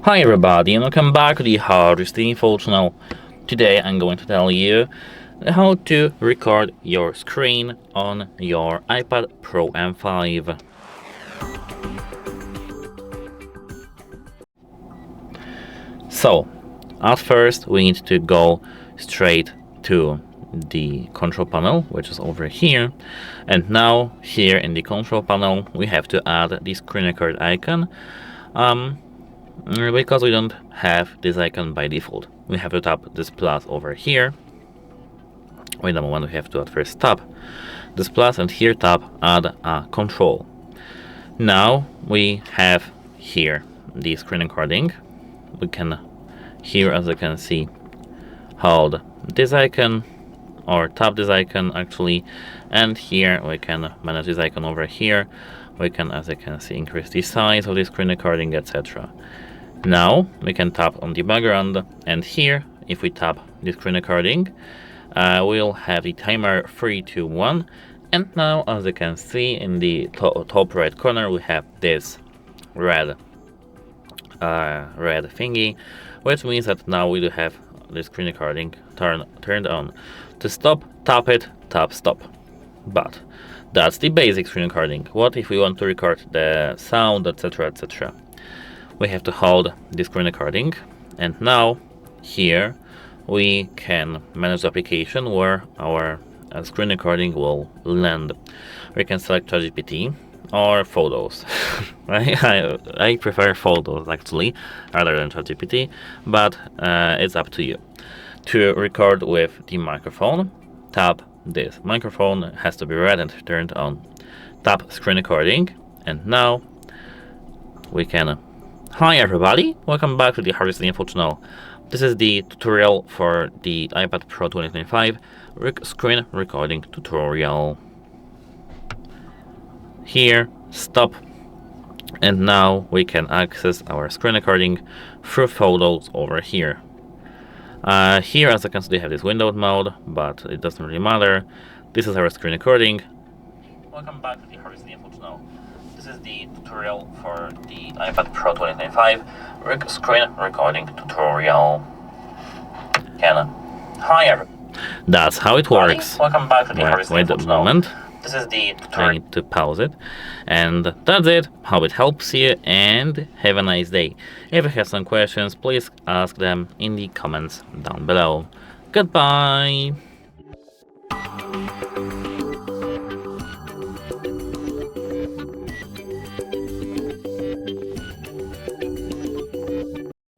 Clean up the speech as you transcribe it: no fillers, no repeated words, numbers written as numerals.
Hi everybody and welcome back to the HardReset.Info channel. Today I'm going to tell you how to record your screen on your iPad Pro M5. So, at first we need to go straight to the control panel, which is over here, and now here in the control panel we have to add the screen record icon. Because we don't have this icon by default, we have to tap this plus over here. Wait a moment, we have to at first tap this plus and here tap add a control. Now we have here the screen recording. We can here, as you can see, hold this icon or tap this icon actually, and here we can manage this icon over here. We can, as you can see, increase the size of the screen recording, etc. Now we can tap on the background, and here if we tap the screen recording, we'll have the timer 3, 2, 1, and now as you can see in the top right corner we have this red thingy, which means that now we do have the screen recording turned on. To stop, tap it, tap stop. But that's the basic screen recording. What if we want to record the sound, etc, etc? We have to hold the screen recording, and now here we can manage the application where our screen recording will land. We can select ChatGPT or photos. I prefer photos actually rather than ChatGPT, but it's up to you. To record with the microphone, tap this. Microphone has to be red and turned on. Tap screen recording, and now we can. Hi everybody, welcome back to the HardReset.Info channel. This is the tutorial for the iPad Pro 2025 screen recording tutorial. Here, stop, and now we can access our screen recording through photos over here. Here, as you can see, they have this windowed mode, but it doesn't really matter. This is our screen recording. Welcome back to the HardReset.Info channel. This is the tutorial for the iPad Pro 2025 screen recording tutorial. Hi everyone. That's how it works. Welcome back to the HardReset.Info channel. Wait a moment. This is the tutorial. I need to pause it. And that's it. Hope it helps you and have a nice day. If you have some questions, please ask them in the comments down below. Goodbye.